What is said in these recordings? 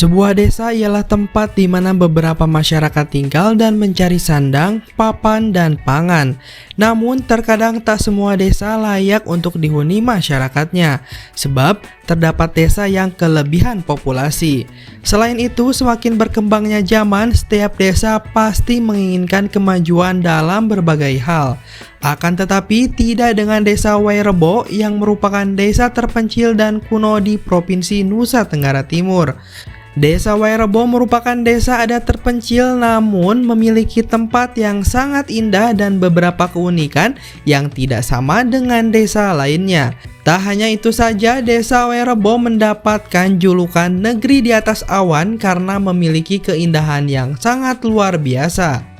Sebuah desa ialah tempat di mana beberapa masyarakat tinggal dan mencari sandang, papan, dan pangan. Namun, terkadang tak semua desa layak untuk dihuni masyarakatnya, sebab terdapat desa yang kelebihan populasi. Selain itu, semakin berkembangnya zaman, setiap desa pasti menginginkan kemajuan dalam berbagai hal. Akan tetapi, tidak dengan desa Wairebo yang merupakan desa terpencil dan kuno di Provinsi Nusa Tenggara Timur. Desa Wairebo merupakan desa adat terpencil namun memiliki tempat yang sangat indah dan beberapa keunikan yang tidak sama dengan desa lainnya. Tak hanya itu saja, desa Wairebo mendapatkan julukan negeri di atas awan karena memiliki keindahan yang sangat luar biasa.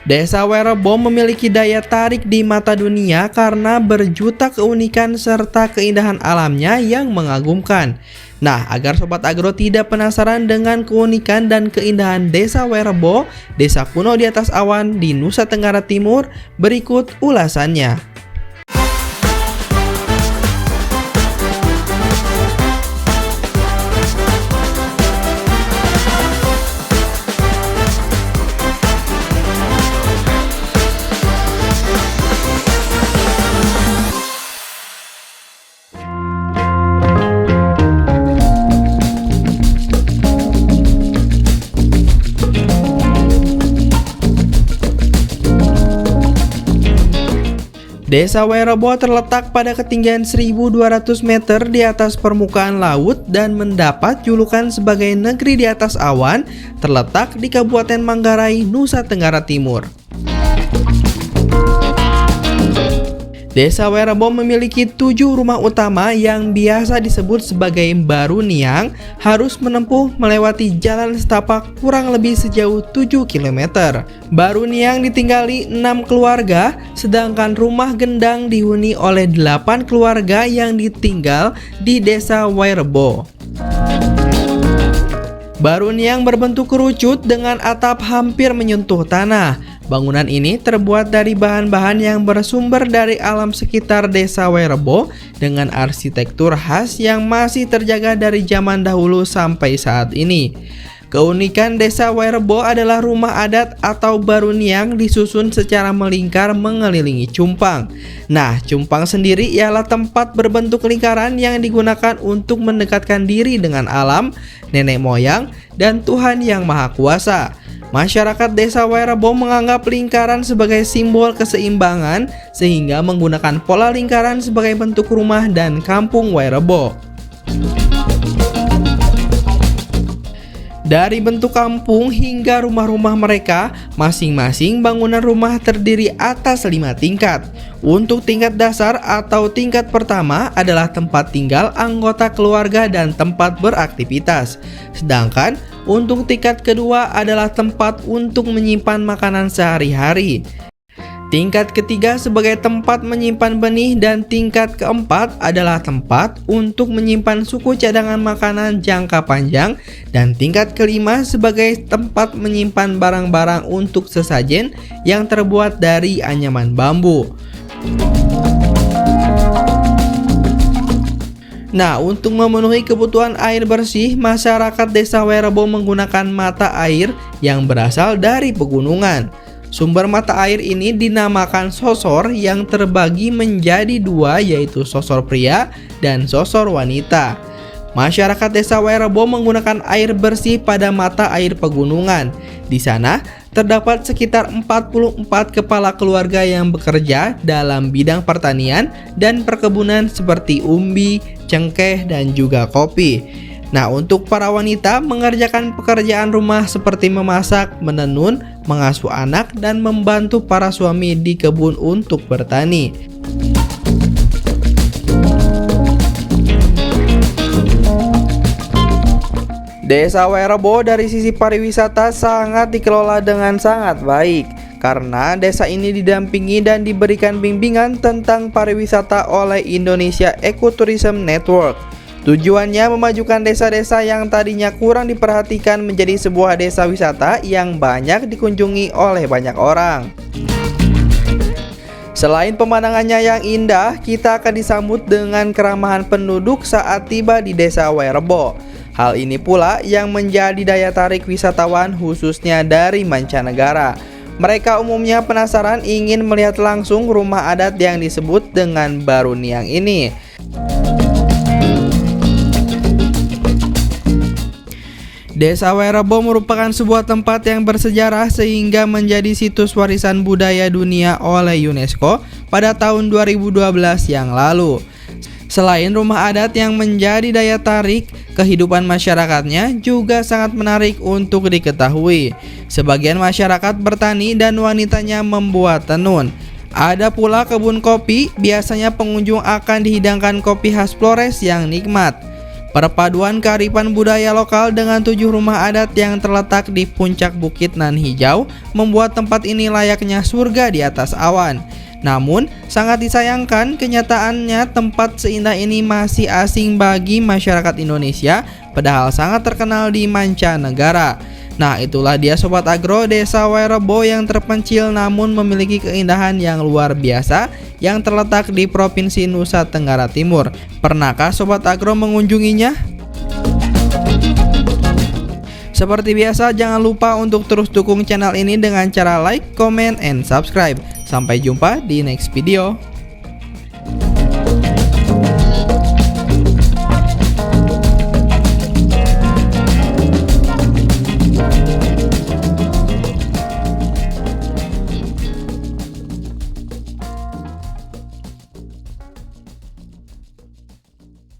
Desa Wairebo memiliki daya tarik di mata dunia karena berjuta keunikan serta keindahan alamnya yang mengagumkan. Nah, agar Sobat Agro tidak penasaran dengan keunikan dan keindahan Desa Wairebo, desa kuno di atas awan di Nusa Tenggara Timur, berikut ulasannya. Desa Wairebo terletak pada ketinggian 1.200 meter di atas permukaan laut dan mendapat julukan sebagai negeri di atas awan, terletak di Kabupaten Manggarai, Nusa Tenggara Timur. Desa Wairebo memiliki 7 rumah utama yang biasa disebut sebagai Baruniang, harus menempuh melewati jalan setapak kurang lebih sejauh 7 km. Baruniang ditinggali 6 keluarga, sedangkan rumah gendang dihuni oleh 8 keluarga yang ditinggal di Desa Wairebo. Baruniang berbentuk kerucut dengan atap hampir menyentuh tanah. Bangunan ini terbuat dari bahan-bahan yang bersumber dari alam sekitar Desa Wairebo dengan arsitektur khas yang masih terjaga dari zaman dahulu sampai saat ini. Keunikan Desa Wairebo adalah rumah adat atau Baruniang disusun secara melingkar mengelilingi cumpang. Nah, cumpang sendiri ialah tempat berbentuk lingkaran yang digunakan untuk mendekatkan diri dengan alam, nenek moyang, dan Tuhan Yang Maha Kuasa. Masyarakat Desa Wairebo menganggap lingkaran sebagai simbol keseimbangan sehingga menggunakan pola lingkaran sebagai bentuk rumah dan kampung Wairebo. Dari bentuk kampung hingga rumah-rumah mereka, masing-masing bangunan rumah terdiri atas 5 tingkat. Untuk tingkat dasar atau tingkat pertama adalah tempat tinggal anggota keluarga dan tempat beraktivitas. Sedangkan untuk tingkat kedua adalah tempat untuk menyimpan makanan sehari-hari. Tingkat ketiga sebagai tempat menyimpan benih dan tingkat keempat adalah tempat untuk menyimpan suku cadangan makanan jangka panjang dan tingkat kelima sebagai tempat menyimpan barang-barang untuk sesajen yang terbuat dari anyaman bambu. Nah, untuk memenuhi kebutuhan air bersih, masyarakat Desa Wairebo menggunakan mata air yang berasal dari pegunungan. Sumber mata air ini dinamakan sosor yang terbagi menjadi 2, yaitu sosor pria dan sosor wanita. Masyarakat Desa Wairebo menggunakan air bersih pada mata air pegunungan. Di sana terdapat sekitar 44 kepala keluarga yang bekerja dalam bidang pertanian dan perkebunan seperti umbi, cengkeh, dan juga kopi. Nah, untuk para wanita mengerjakan pekerjaan rumah seperti memasak, menenun, mengasuh anak, dan membantu para suami di kebun untuk bertani. Desa Wairebo dari sisi pariwisata sangat dikelola dengan sangat baik karena desa ini didampingi dan diberikan bimbingan tentang pariwisata oleh Indonesia Ecotourism Network. Tujuannya memajukan desa-desa yang tadinya kurang diperhatikan menjadi sebuah desa wisata yang banyak dikunjungi oleh banyak orang. Selain pemandangannya yang indah, kita akan disambut dengan keramahan penduduk saat tiba di Desa Wairebo. Hal ini pula yang menjadi daya tarik wisatawan khususnya dari mancanegara. Mereka umumnya penasaran ingin melihat langsung rumah adat yang disebut dengan Baruniang ini. Desa Wairebo merupakan sebuah tempat yang bersejarah sehingga menjadi situs warisan budaya dunia oleh UNESCO pada tahun 2012 yang lalu. Selain rumah adat yang menjadi daya tarik, kehidupan masyarakatnya juga sangat menarik untuk diketahui. Sebagian masyarakat bertani dan wanitanya membuat tenun. Ada pula kebun kopi, biasanya pengunjung akan dihidangkan kopi khas Flores yang nikmat. Perpaduan kearifan budaya lokal dengan 7 rumah adat yang terletak di puncak Bukit Nan Hijau membuat tempat ini layaknya surga di atas awan. Namun, sangat disayangkan kenyataannya tempat seindah ini masih asing bagi masyarakat Indonesia, padahal sangat terkenal di mancanegara. Nah, itulah dia Sobat Agro, Desa Wairebo yang terpencil namun memiliki keindahan yang luar biasa yang terletak di Provinsi Nusa Tenggara Timur. Pernahkah Sobat Agro mengunjunginya? Seperti biasa, jangan lupa untuk terus dukung channel ini dengan cara like, comment, and subscribe. Sampai jumpa di next video.